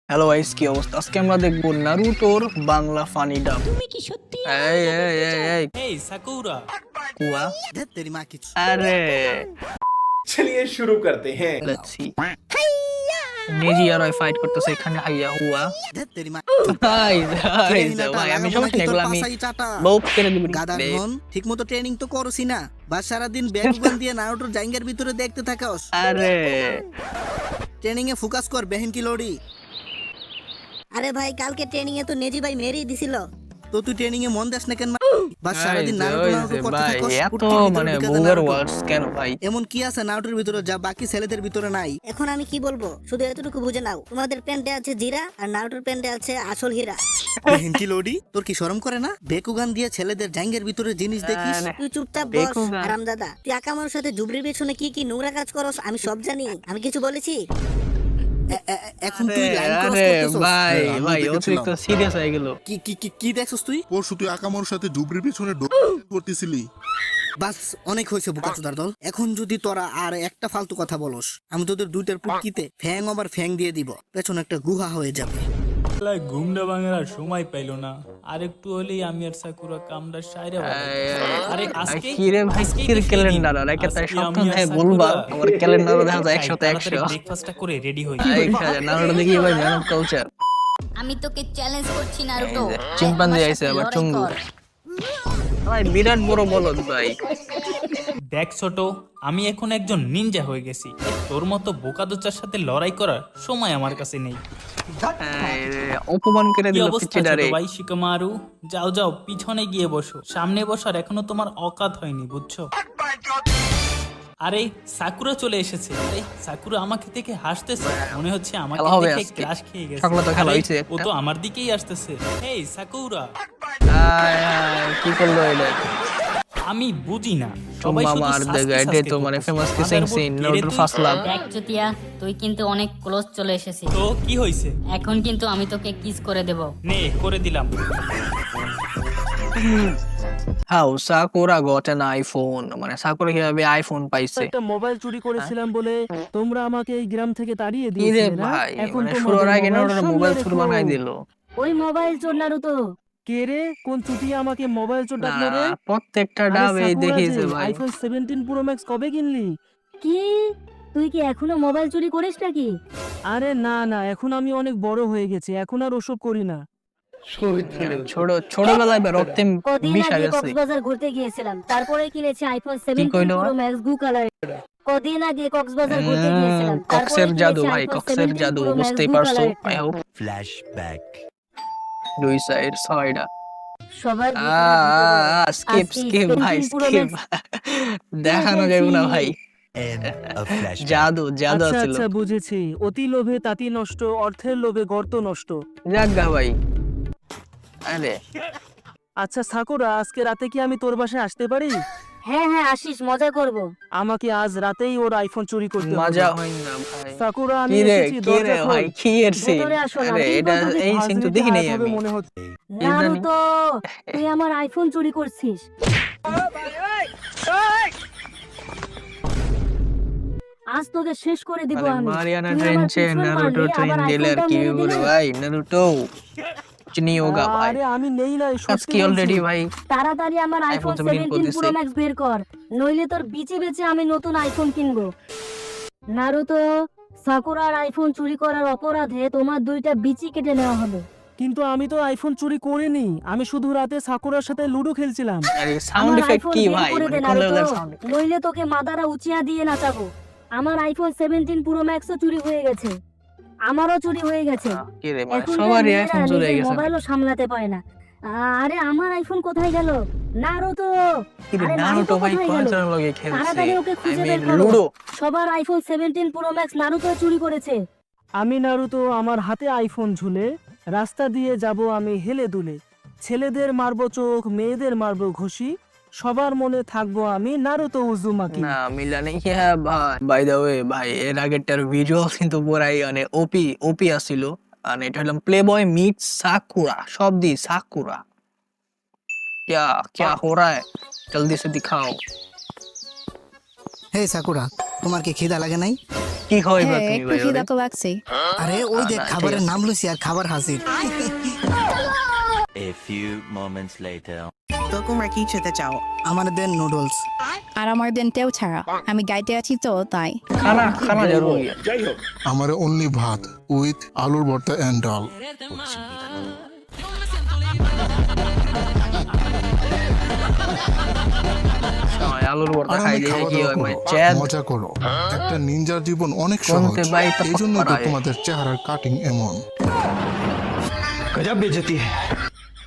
Hello guys, কি অবস্থা? আজকে আমরা দেখবো নারুটোর বাংলা ফানি ডাব। তুমি কি সত্যি এই এই এই এই এই সাকুরা কুয়া। धत तेरी माँ की আরে चलिए शुरू करते हैं। Let's see. নেজি আর ফাইট করতেছে এখানে। হাইয়া হুয়া धत तेरी माँ ভাই ভাই হিনাটা ভাই আমি লাগাবো সমস্যা নাকি নেই, তোর এগুলো আমি পাছাই চাটা? বহুত করে দিব। গাদার ধন ঠিক মতো ট্রেনিং তো করছি না, বা সারাদিন ব্যাগ উগান দিয়ে নারুটোর জাঙ্গের ভিতরে দেখতে থাকাস। আরে ট্রেনিং এ ফোকাস কর, বেহেন কি লড়ি। আরে ভাই কালকে ট্রেনিং এ তো নেজি ভাই মেরেই দিছিল। তো তুই ট্রেনিং এ মন দেস না কেন? বা ভাই, সারাদিন নারুটো নারুটো করতে ভাই থাকাস। এত কুট্টির ভিতরে মানে ঢুকে দে vulgar নারুটো। words কেন ভাই? এমন কি আছে নারুটোর ভিতরে যা বাকি ছেলেদের ভিতরে নাই? এখন আমি কি বলবো, শুধু এতটুকু বুঝে নাও, তোমাদের প্যান্টে আছে জিরা আর নারুটোর প্যান্টে আছে আসল হীরা। বেহেন কি লড়ি, তোর কি শরম করে না? বেকুগান দিয়ে ছেলেদের জাঙ্গের ভিতরে জিনিস দেখিস। আরে, তুই চুপচাপ বস বেকুগান। আরামদাদা। তুই আকামার সাথে জুবরির পেছনে কি কি নোংরা কাজ করস আমি সব জানি। আমি কিছু বলেছি? এখন তুই লাইন ক্রস আরে করতেছস। ভাই আমি ভাই দেখেছিলাম। অতিরিক্ত সিরিয়াস হয়ে গেল। কি কি কি কি দেখছস তুই? পরশু তুই আকামোর সাথে ডুবরির পিছনে করতেছিলি। বাস অনেক হয়েছে বোকাচোদার দল। এখন যদি তোরা আর একটা ফালতু কথা বলস, আমি তোদের দুইটার পুটকিতে ফ্যাং আবার ফ্যাং দিয়ে দিব, পেছনে একটা গুহা হয়ে যাবে। ঘুমটা ভাঙার সময় পাইলো না, আর একটু হলেই আমি আর সাকুরা কামড়া সাইরা আরে আজকে কি রে ভাই, কির ক্যালেন্ডার আর একে তাই সপ্তাহে বলবা আমার ক্যালেন্ডারে দেখা যায় 100 ব্রেকফাস্টটা করে রেডি হই। নারুটো দেখি ভাই ম্যান অফ কালচার। আমি তোকে চ্যালেঞ্জ করছি নারুটো। চিম্পাঞ্জি আইছে আবার চুঙ্গু। ভাই বিরাট বড় বলদ ভাই। দেখ ছোট, আমি এখন একজন নিনজা হয়ে গেছি। তোর মতো বোকাদোচার সাথে লড়াই করার সময় আমার কাছে নেই। অপমান করে কি দিল অবস্থা ছোট পিচিডারে। ভাই শিকামারু? যাও যাও পিছনে গিয়ে বসো, সামনে বসার এখনো তোমার অকাত হয়নি, বুঝছো? আরে সাকুরা চলে এসেছে। আরে সাকুরা আমাকে দেখে হাসতেছে, মনে হচ্ছে আমাকে খেলা হবে দেখে আজকে। ক্রাশ খেয়ে গেছে। সকালে তো খেলা আরে, হয়েছে ও একটা। তো আমার দিকেই আসতেছে। এই সাকুরা, কি করলো এটা? আমি বুঝি না, সবাই তোমা শুধু মার সাসকে দেগা, এটাই সাসকে তো মানে করতেছে। ফেমাস মাথার কিসিং উপর সিন, কেড়ে নারুটোর তুই- ফার্স্ট লাভ। দেখ চুতিয়া, তুই কিন্তু অনেক ক্লোজ চলে এসেছিস। তো কি হয়েছে? এখন কিন্তু আমি তোকে কিস করে দেব। নে করে দিলাম। How sakura got an iPhone, মানে সাকুরা কিভাবে আইফোন পাইছে? একটা মোবাইল চুরি করেছিলাম বলে তোমরা আমাকে এই গ্রাম থেকে তাড়িয়ে কি রে দিয়েছিলে না? ভাই, এখন মানে তোমাদের শুরুর আগে মোবাইল নারুটোর সামনে মোবাইল চুরি রেখো। বানাই দিল। ওই মোবাইল চোর নারুতো। কে রে, কোন চুটিয়া আমাকে মোবাইল চোর না, ডাকলো রে? প্রত্যেকটা আরে ডাব এই সাকুরা দেখিয়েছে যে, ভাই। আইফোন 17 প্রো ম্যাক্স কবে কিনলি? কি, তুই কি এখনো মোবাইল চুরি করিস নাকি? আরে না না, এখন আমি অনেক বড় হয়ে গেছি, এখন আর ওসব করি না। ছোটবেলায় রক্তে কদিন বিষ আগে হয়ে গেছে। কক্সবাজার ঘুরতে গিয়েছিলাম, তারপরে কিনেছি আইফোন কি 17 কইলো? Pro max blue colour. কদিন আগে কক্সবাজার ঘুরতে গিয়েছিলাম, কক্সের তারপরে জাদু কিনেছি ভাই, iPhone কক্সের 17 জাদু Pro Max বুঝতেই blue পারছো। colour-এর। I hope flashback. দুই সাইড ছয়টা। সবার স্কিপ আজকে স্কিপ ভাই 17 Pro স্কিপ। দেখানো যাবে না ভাই, জাদু জাদু আচ্ছা ছিল। আচ্ছা বুঝেছি, অতি লোভে তাঁতি নষ্ট, অর্থের লোভে গর্ত নষ্ট। জাগা ভাই। আরে আচ্ছা সাকুরা, আজকে রাতে কি আমি তোর বাসায় আসতে পারি? হ্যাঁ হ্যাঁ আসিস, মজা করব। আমাকে আজ রাতেই ওর আইফোন চুরি করতে হবে। মজা হয় না ভাই। সাকুরা আমি কি রে এসেছি, কি রে দরজা খোল। ভাই, কি এর সিন? ভেতরে আসো না, আরে এটা কিন্তু এই সিন তো দেখি নাই আমি। মনে হচ্ছে। কি জানি? নারুতো, তুই আমার আইফোন চুরি করছিস। আজ তোকে শেষ করে দিব আরে আমি। মারিয়ানা তুই আমার ট্রেনচে পিছন নারুটো মারলি, ট্রেন আবার দিলে আর আইফোনটাও কি মেরে বলে দিলি। ভাই? নারুটো চিনি হোগা ভাই। আরে আমি নেই না, আজ সত্যি কি বলছি। অলরেডি ভাই? তাড়াতাড়ি আমার আইফোন 17 করতেছে। প্রো ম্যাক্স বের কর, নইলে তোর বিচে বেচে আমি নতুন আইফোন কিনবো। নারুতো, সাকুরার আইফোন চুরি করার অপরাধে তোমার দুইটা বিচি কেটে নেওয়া হবে। কিন্তু আমি তো আইফোন চুরি করিনি, আমি শুধু রাতে সাকুরার সাথে লুডো খেলছিলাম। আরে সাউন্ড আমার ইফেক্ট আইফোন কি বের ভাই? করে দে মানে কোন নারুতো, লেভেলের সাউন্ড? নইলে তোকে মাদারা উচিয়া দিয়ে নাচাবো। আমার আইফোন 17 প্রো ম্যাক্সও চুরি হয়ে গেছে, আমারও চুরি হয়ে গেছে। কি রে মানে এখনকার সবারই মেয়েরা আইফোন চলে নিজের গেছে। মোবাইলও সামলাতে পারে না। আরে আমার আইফোন কোথায় গেল? নারুতো, কি রে আরে নারুটো ভাই কোথায় কোন গেল? চ্যানেল লগে খেলছে? তাড়াতাড়ি ওকে আই খুঁজে মিন বের করো। লুডো। সবার আইফোন 17 প্রো ম্যাক্স নারুতো চুরি করেছে। আমি নারুতো, আমার হাতে আইফোন ঝুলে রাস্তা দিয়ে যাব আমি হেলে দুলে, ছেলেদের মারবো চোখ, মেয়েদের মারবো ঘষি, সবার মনে থাকবো আমি নারুতো উজুমাকি। না মিলানে ইয়া ভাই। বাই দ্য ওয়ে ভাই, এর আগেরটার ভিজুয়াল কিন্তু পুরাই মানে ওপি ওপি আসিল। আর এটা হলাম প্লে বয় মিট সাকুরা, সব দি সাকুরা। क्या क्या हो रहा है? जल्दी से दिखाओ। হে সাকুরা, তোমার কি খিদা লাগে নাই? কি খাওয়াইবা হ্যাঁ তুমি একটু ভাই খিদা ওরে? তো লাগছে। আরে ওই দেখ ঠিক খাবারের আছে। নাম লইছি আর খাবার হাজির। A few moments later. তো তোমরা কি খেতে চাও? আমার দেন নুডলস। আর আমার দেন তেও ছাড়া, আমি গাইতে আছি তো তাই। খানা জরুরি আমার অনলি ভাত উইথ আলুর ভর্তা অ্যান্ড ডাল। আলুর ভর্তা আর খাই আমি দিয়ে খাওয়া কি দাওয়া হয় ভাই করো, চ্যাদ মজা করো। একটা নিনজার জীবন অনেক সহজ, কোনতে বাইতে এই জন্যই তো পারায়। তোমাদের চেহারার কাটিং এমন।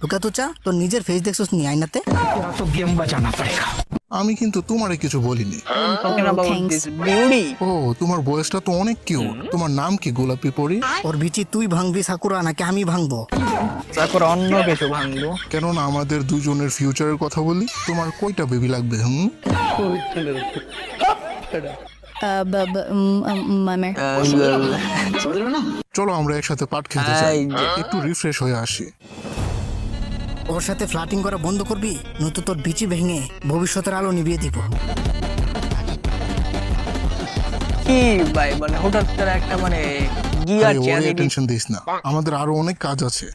লুকা তো চা তোর নিজের ফেস দেখছস নি আয়নাতে? আমি কিন্তু তোমারে কিছু বলিনি। talking about thanks. this beauty ও তোমার বয়সটা তো অনেক কিউট। তোমার নাম কি গোলাপি পরি? ওর বিচি তুই ভাঙবি সাকুরা নাকি আমি ভাঙবো? তারপর অন্য কিছু ভাঙবো কেননা আমাদের দুজনের ফিউচারের কথা বলি। তোমার কয়টা বেবি লাগবে? মামের চলো আমরা একসাথে পাট খেতে যাই, এই যে। একটু রিফ্রেশ হয়ে আসি। ওর সাথে ফ্লাটিং করা বন্ধ করবি, নয়তো তোর বিচি ভেঙে ভবিষ্যতের আলো নিভিয়ে দিব। কি ভাই মানে হঠাৎ করে একটা মানে গিয়ার আরে চেয়ার ওরে টেনশন দিস না, আমাদের আরো অনেক কাজ আছে।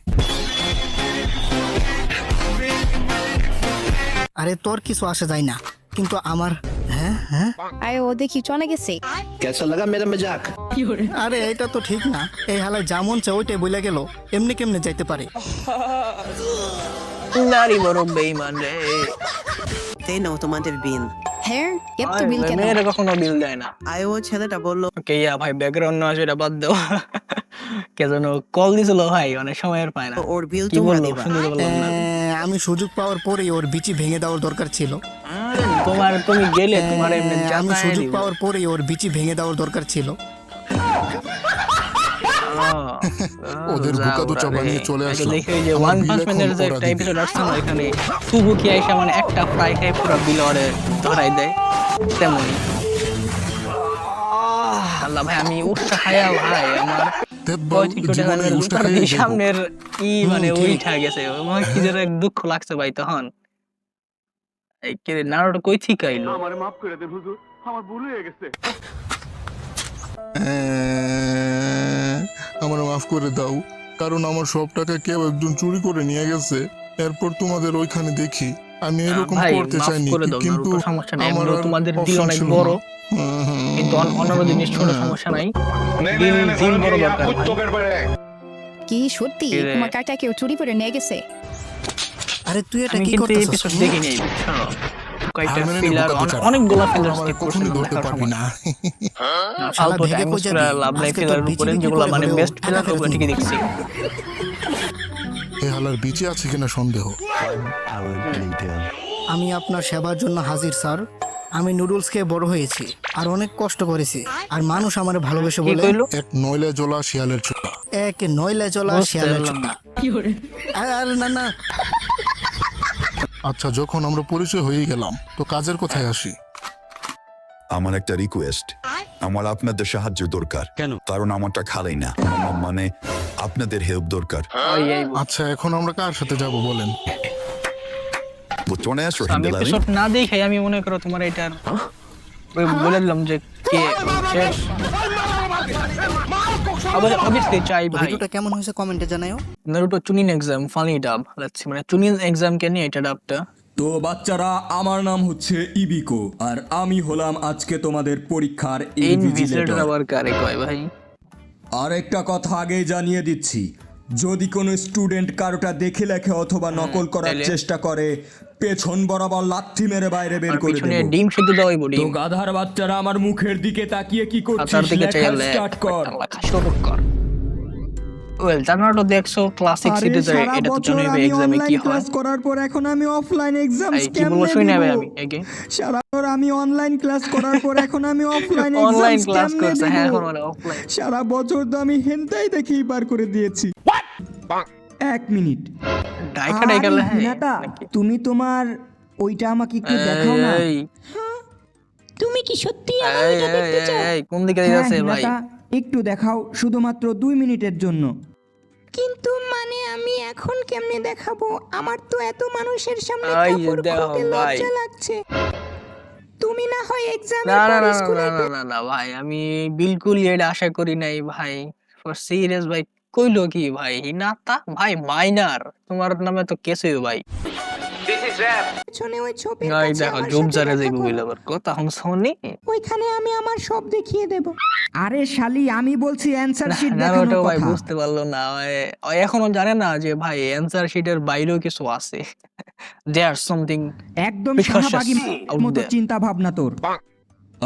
আরে তোর কিছু আসে যায় না, কিন্তু আমার হ্যাঁ হ্যাঁ আরে ও দেখি চলে গেছে। আরে এটা তো ঠিক না। এই হালায় যেমন চা ওইটাই বইলা গেল, এমনি কেমনে যাইতে পারে? নারী বড় বেইমান রে এই নাও তোমাদের বিল। হ্যাঁ এত বিল কেন? মেয়েরা কখনো বিল দেয় না। আয় ও ছেলেটা বললো ওকে ইয়া ভাই ব্যাকগ্রাউন্ড নয়েজ এটা বাদ দাও কে যেন কল দিছিল ভাই অনেক সময়ের পায় না ওর বিল কি তোমরা বললো দিবা। শুনতে বললাম না আমি সুযোগ পাওয়ার পরেই ওর বিচি ভেঙে দেওয়ার দরকার ছিল। তুমি গেলে তোমার এমনি আমি চাপায় সুযোগ দিব। পাওয়ার পরেই ওর বিচি ভেঙে দেওয়ার দরকার ছিল। ওদের যাও বোকা দুচা ওরা রে। বানিয়ে চলে আগে আসলাম। দেখে ওই যে আমার ওয়ান বিল পাঞ্চ এখন ম্যানের যে ওরা একটা দিবে। এপিসোড আসছে না এখানে সুবুকি আইসা মানে একটা ফ্রাই খাই পুরো বিল ওরে ধরাই দেয় তেমনই আল্লাহ ভাই আমি উঠটা খাইয়া ভাই আমার দেববাবু জীবনে উষ্টা খাইয়ে দেখো। সামনের কি মানে ঠিক। উঠা গেছে আমার কি যেন এক দুঃখ লাগছে ভাই তখন এই কে নারোটা কই থেকে আইলো আমার মাফ করে দাও, কারণ আমার সব টাকা কেউ একজন চুরি করে নিয়ে গেছে। এরপর তোমাদের ওইখানে দেখি। আমি এরকম ভাই করতে মাফ চাইনি, করে দাও কিন্তু নারুটো সমস্যা নেই আমার এমনিও আর তোমাদের দিল option অনেক ছিল বড় না। কিন্তু অন্যান্য জিনিস ছোট সমস্যা নাই দিল দিল বড় দরকার ভাই। কি সত্যি কি রে? তোমার কাটা কেউ চুরি করে নিয়ে গেছে? আরে তুই এটা আমি কি কিন্তু করতেছস? এপিসোড দেখিনি বুঝছো কয়েকটা হারমানের ফিলার বোকা দোচার। অনেকগুলো ফিলার আমার স্কিপ কখনোই করছিলাম ধরতে দেখার পারবি সময় না। শালা অল্প ভেগে টাইম কই যাবি? লাভ নাই আজকে ফিলার তোর উপরে বিচি যেগুলো বিক্রি মানে করে বেস্ট হলেও ফিলার টাকা ওগুলো ফেরত ঠিকই নিবো। দেখছি এই হালার বিচে আছে কিনা সন্দেহ। Hour later. আমি আপনার সেবার জন্য হাজির স্যার। আমি নুডলস খেয়ে বড় হয়েছি আর অনেক কষ্ট করেছি, আর মানুষ আমার ভালোবেসে কি বলে কইলো এক নইলে জলা শিয়ালের ছোটা। এক নইলে চলা বুঝতে শিয়ালের পারলাম চোখা। আর না না আচ্ছা, যখন আমরা পরিচয় হয়ে গেলাম তো কাজের কথায় আসি। আমার একটা রিকোয়েস্ট, আমার আপনাদের সাহায্য দরকার। কেন? কারণ আমারটা খালাই না, মানে আপনাদের হেল্প দরকার। ওই এই আচ্ছা, এখন আমরা কার সাথে যাব বলেন? Butones or আমি Hindalani? এপিসোড না দেখে আমি মনে করো তোমার এটার ওই বলে দিলাম যে কে শেষ অবভিয়াসলি চাই ভাই ভিডিওটা কেমন হয়েছে কমেন্টে জানাও। নারুটো চুনিন এক্সাম ফানি ডাব লেটস মানে চুনিন এক্সাম কে নিয়ে এটা ডাবটা তো বাচ্চারা, আমার নাম হচ্ছে ইবিকো আর আমি হলাম আজকে তোমাদের পরীক্ষার ইনভিজিলেটর ইনভিজিলেটর। আবার কারে কয় ভাই আর একটা কথা আগেই জানিয়ে দিচ্ছি, যদি কোনো স্টুডেন্ট কারোটা দেখে লেখে অথবা নকল করার তাইলে? চেষ্টা করে পেছন বরাবর লাথি মেরে বাইরে বের আর করে পিছনে দেব। ডিম সিদ্ধ দেওয়াই বডি তো গাধার বাচ্চারা, আমার মুখের দিকে তাকিয়ে কি তার করছিস? দিকে লেখা চাইলে স্টার্ট কর। লেখা শুরু কর ওয়েল নারুটো দেখছো ক্লাসিক সিরিজে এটা তো জানোই ভাই এক্সামে কি হয় করার পর এখন আমি অফলাইন এক্সাম এই কি বলবো শুই নেবে আমি আগে সারা আমি অনলাইন ক্লাস করার পর এখন আমি অফলাইন অনলাইন ক্লাস করছে হ্যাঁ এখন মানে অফলাইন সারা বছর তো আমি হেনটাই দেখেই পার করে দিয়েছি। 1 মিনিট, ডাইকা ডাইকা লে হ্যাঁ নাকি? তুমি তোমার ওইটা আমাকে একটু দেখাও না। এই তুমি কি সত্যি এই কোন দিকে যাচ্ছে ভাই একটু দেখাও, শুধুমাত্র 2 মিনিটের জন্য। কিন্তু মানে আমি এখন কেমনে দেখাবো? আমার তো এত মানুষের সামনে এই যে কাপড় দেখো খুলতে ভাই। লজ্জা লাগছে। তুমি না হয় এক্সাম না না না না না না না ভাই, আমি বিলকুল এটা আশা করি নাই ভাই। ফর সিরিয়াস ভাই, কইলো কি ভাই হিনাতা ভাই মাইনার, তোমার নামে তো কেস হইব ভাই। পেছনে ওই ছবি ভাই দেখো জুম জারে যাইব বলে আবার কথা হন শুনি। ওইখানে আমি আমার সব দেখিয়ে দেব। আরে শালি আমি বলছি অ্যানসার শিট না দেখানোর ওটা ভাই কথা। বুঝতে পারলো না, ও এখনো জানে না যে ভাই অ্যানসার শিটের বাইরেও কিছু আছে। দেয়ার সামথিং একদম Precocious শাহবাগী out মতো there. চিন্তা ভাবনা তোর।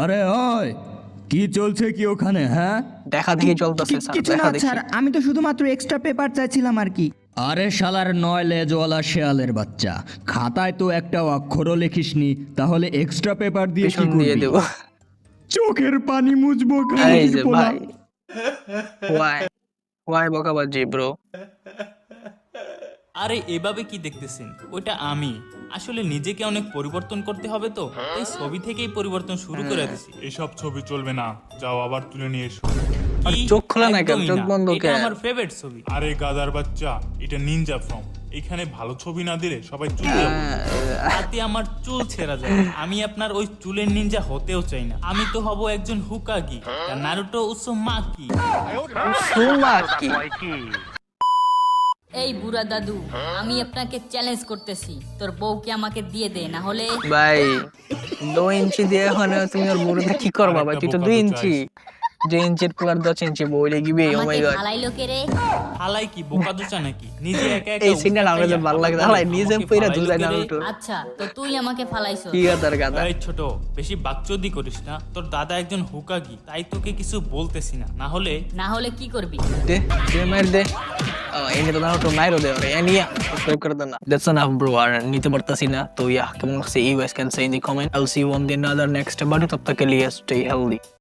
আরে ওই কি চলছে কি ওখানে, হ্যাঁ? দেখা দেখি চলতেছে স্যার, কিছু দেখা না দেখি। স্যার, আমি তো শুধুমাত্র এক্সট্রা পেপার চাইছিলাম আর কি। আরে শালার 9 লেজওয়ালা শেয়ালের বাচ্চা, খাতায় তো একটা অক্ষরও লিখিসনি, তাহলে এক্সট্রা পেপার দিয়ে কি পিছন দিয়ে করবি? দেব। চোখের পানি মুছবো এই কালির যে পোলা। ভাই ওয়াই বকাবাজি ব্রো। আরে এভাবে কি দেখতেছেন, ওইটা আমি আসলে নিজেকে অনেক পরিবর্তন করতে হবে, তো এই ছবি থেকেই পরিবর্তন শুরু করে দিছি। এসব ছবি চলবে না, যাও আবার তুলে নিয়ে এসো। আর কি? চোখ খোলা না কেন, একদমই চোখ না। বন্ধ এটা কেন? আমার ফেভারিট ছবি। আরে গাদার বাচ্চা, এটা নিনজা ফর্ম। এখানে ভালো ছবি না দিলে সবাই চলে যাবে। তাতে আমার চুল ছেঁড়া যায়। আমি আপনার ওই চুলের নিনজা হতেও চাই না। আমি তো হব একজন হুকাগি, নারুটো উসুমাকি। সুমা কি? এই বুড়া দাদু, আমি আপনাকে চ্যালেঞ্জ করতেছি, তোর বউকে আমাকে দিয়ে দে, না হলে ভাই 2 ইঞ্চি দিয়ে এখন তুমি ওর বুড়োতে কি করবা ভাই? তুই তো 2 ইঞ্চি, 2 ইঞ্চির প্লার 10 ইঞ্চি বইলে গিয়ে ও মাই গড। ফালাইলো কে রে? হালাই কি বোকা দুচা নাকি? নিজে একা একা এই সিনটা আমার কাছে ভালো লাগে, হালাই নিজে পইরা দুজাই না উঠো। আচ্ছা, তো তুই আমাকে ফালাইছো। কি গাদার গাদা। এই ছোট, বেশি বাকচোদি করিস না। তোর দাদা একজন হুকাগি, তাই তোকে কিছু বলতেছি না, না হলে কি করবি? দে দে মার দে। এনে তো না তো মাইরো দে ওরে এনিয়া সাবস্ক্রাইব করে দেন না। That's enough bro, আর নিতে পারতাছি না তো। কেমন লাগছে you guys can say in the comment. I'll see you on the another next, but তব তক के लिए stay healthy.